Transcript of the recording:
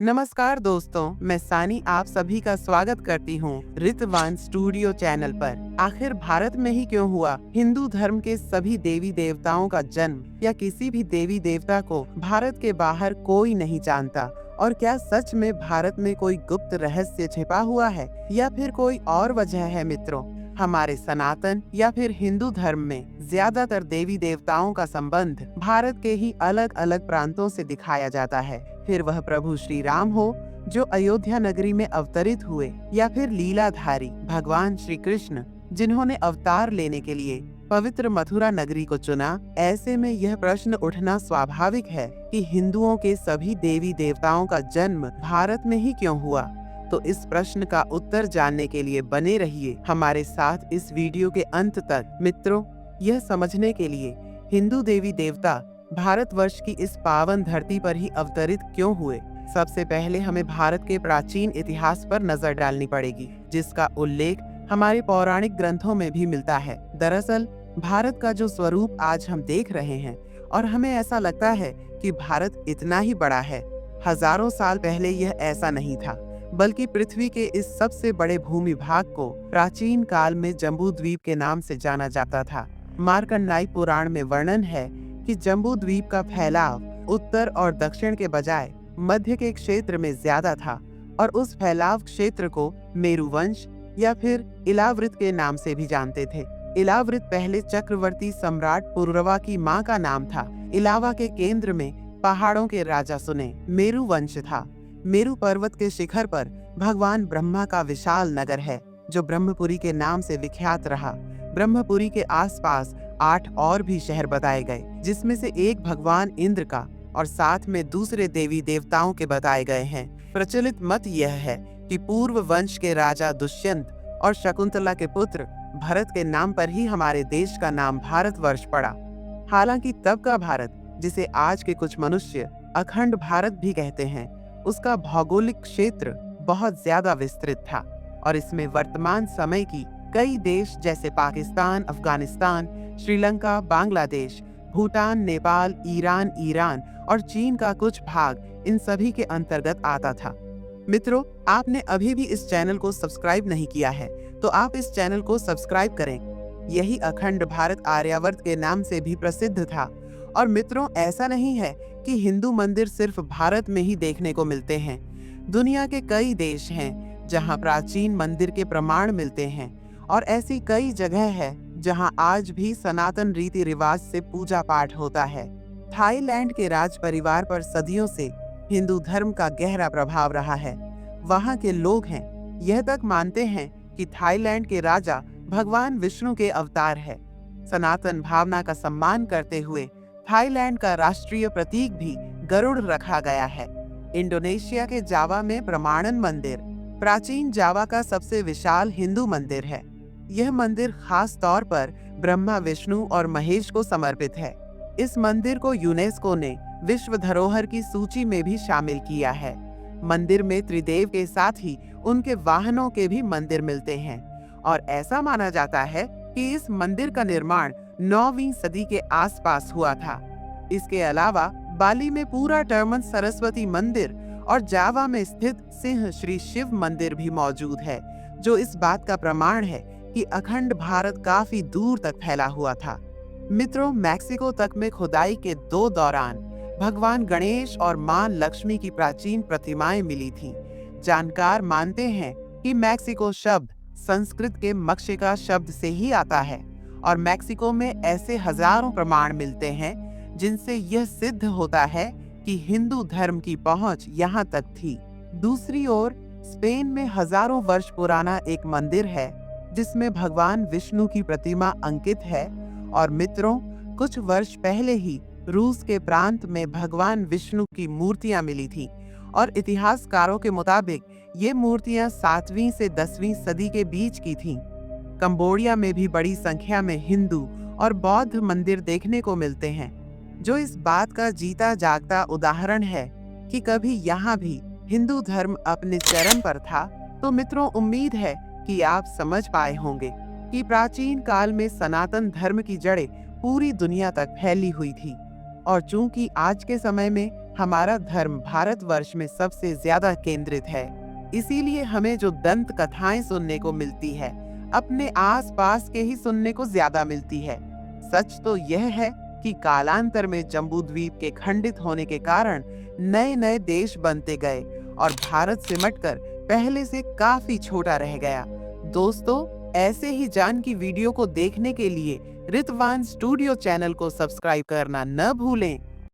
नमस्कार दोस्तों, मैं सानी आप सभी का स्वागत करती हूँ ऋतवान स्टूडियो चैनल पर। आखिर भारत में ही क्यों हुआ हिंदू धर्म के सभी देवी देवताओं का जन्म, या किसी भी देवी देवता को भारत के बाहर कोई नहीं जानता? और क्या सच में भारत में कोई गुप्त रहस्य छिपा हुआ है, या फिर कोई और वजह है? मित्रों, हमारे सनातन या फिर हिंदू धर्म में ज्यादातर देवी देवताओं का संबंध भारत के ही अलग अलग प्रांतों से दिखाया जाता है। फिर वह प्रभु श्री राम हो जो अयोध्या नगरी में अवतरित हुए, या फिर लीलाधारी भगवान श्री कृष्ण जिन्होंने अवतार लेने के लिए पवित्र मथुरा नगरी को चुना। ऐसे में यह प्रश्न उठना स्वाभाविक है कि हिंदुओं के सभी देवी देवताओं का जन्म भारत में ही क्यों हुआ। तो इस प्रश्न का उत्तर जानने के लिए बने रहिए हमारे साथ इस वीडियो के अंत तक। मित्रों, यह समझने के लिए हिंदू देवी देवता भारतवर्ष की इस पावन धरती पर ही अवतरित क्यों हुए, सबसे पहले हमें भारत के प्राचीन इतिहास पर नजर डालनी पड़ेगी, जिसका उल्लेख हमारे पौराणिक ग्रंथों में भी मिलता है। दरअसल भारत का जो स्वरूप आज हम देख रहे हैं, और हमें ऐसा लगता है कि भारत इतना ही बड़ा है, हजारों साल पहले यह ऐसा नहीं था, बल्कि पृथ्वी के इस सबसे बड़े भूमि भाग को प्राचीन काल में जम्बू द्वीप के नाम से जाना जाता था। मार्कंडाई पुराण में वर्णन है कि जम्बू द्वीप का फैलाव उत्तर और दक्षिण के बजाय मध्य के क्षेत्र में ज्यादा था, और उस फैलाव क्षेत्र को मेरुवंश या फिर इलावृत के नाम से भी जानते थे। इलावृत पहले चक्रवर्ती सम्राट पुरुरवा की मां का नाम था। इलावा के केंद्र में पहाड़ों के राजा सुने मेरुवंश था। मेरु पर्वत के शिखर पर भगवान ब्रह्मा का विशाल नगर है, जो ब्रह्मपुरी के नाम से विख्यात रहा। ब्रह्मपुरी के आसपास 8 और भी शहर बताए गए, जिसमें से एक भगवान इंद्र का और साथ में दूसरे देवी देवताओं के बताए गए हैं। प्रचलित मत यह है कि पूर्व वंश के राजा दुष्यंत और शकुंतला के पुत्र भरत के नाम पर ही हमारे देश का नाम भारतवर्ष पड़ा। हालांकि तब का भारत, जिसे आज के कुछ मनुष्य अखंड भारत भी कहते हैं, उसका भौगोलिक क्षेत्र बहुत ज्यादा विस्तृत था, और इसमें वर्तमान समय की कई देश जैसे पाकिस्तान, अफगानिस्तान, श्रीलंका, बांग्लादेश, भूटान, नेपाल, ईरान और चीन का कुछ भाग इन सभी के अंतर्गत आता था। मित्रों, आपने अभी भी इस चैनल को सब्सक्राइब नहीं किया है, तो आप इस चैनल को सब्सक्राइब करें। यही अखंड भारत आर्यावर्त के नाम से भी प्रसिद्ध था। और मित्रों, ऐसा नहीं है कि हिंदू मंदिर सिर्फ भारत में ही देखने को मिलते हैं। दुनिया के कई देश हैं जहां प्राचीन मंदिर के प्रमाण मिलते हैं, और ऐसी कई जगह है जहां आज भी सनातन रीति रिवाज से पूजा पाठ होता है। थाईलैंड के राज परिवार पर सदियों से हिंदू धर्म का गहरा प्रभाव रहा है। वहां के लोग यह तक मानते हैं कि थाईलैंड के राजा भगवान विष्णु के अवतार है। सनातन भावना का सम्मान करते हुए थाईलैंड का राष्ट्रीय प्रतीक भी गरुड़ रखा गया है। इंडोनेशिया के जावा में प्रमाणन मंदिर प्राचीन जावा का सबसे विशाल हिंदू मंदिर है। यह मंदिर खास तौर पर ब्रह्मा, विष्णु और महेश को समर्पित है। इस मंदिर को यूनेस्को ने विश्व धरोहर की सूची में भी शामिल किया है। मंदिर में त्रिदेव के साथ ही उनके वाहनों के भी मंदिर मिलते हैं, और ऐसा माना जाता है कि इस मंदिर का निर्माण 9वीं सदी के आसपास हुआ था। इसके अलावा बाली में पूरा टर्मन सरस्वती मंदिर और जावा में स्थित सिंह श्री शिव मंदिर भी मौजूद है, जो इस बात का प्रमाण है कि अखंड भारत काफी दूर तक फैला हुआ था। मित्रों, मैक्सिको तक में खुदाई के 2 दौरान भगवान गणेश और मां लक्ष्मी की प्राचीन प्रतिमाएं मिली थीं। जानकार मानते हैं कि मैक्सिको शब्द संस्कृत के मक्षिका शब्द से ही आता है, और मैक्सिको में ऐसे हजारों प्रमाण मिलते हैं जिनसे यह सिद्ध होता है कि हिंदू धर्म की पहुंच यहाँ तक थी। दूसरी ओर स्पेन में हजारों वर्ष पुराना एक मंदिर है जिसमें भगवान विष्णु की प्रतिमा अंकित है। और मित्रों, कुछ वर्ष पहले ही रूस के प्रांत में भगवान विष्णु की मूर्तियां मिली थी, और इतिहासकारों के मुताबिक ये मूर्तियां 7वीं से 10वीं सदी के बीच की थीं। कंबोडिया में भी बड़ी संख्या में हिंदू और बौद्ध मंदिर देखने को मिलते हैं, जो इस बात का जीता जागता उदाहरण है कि कभी यहाँ भी हिंदू धर्म अपने चरम पर था। तो मित्रों, उम्मीद है कि आप समझ पाए होंगे कि प्राचीन काल में सनातन धर्म की जड़ें पूरी दुनिया तक फैली हुई थी, और चूंकि आज के समय में हमारा धर्म भारतवर्ष में सबसे ज्यादा केंद्रित है, इसीलिए हमें जो दंत कथाएं सुनने को मिलती है, अपने आसपास के ही सुनने को ज्यादा मिलती है। सच तो यह है कि कालांतर में जम्बूद्वीप के खंडित होने के कारण नए नए देश बनते गए और भारत सिमटकर पहले से काफी छोटा रह गया। दोस्तों, ऐसे ही जान की वीडियो को देखने के लिए ऋतवान स्टूडियो चैनल को सब्सक्राइब करना न भूलें।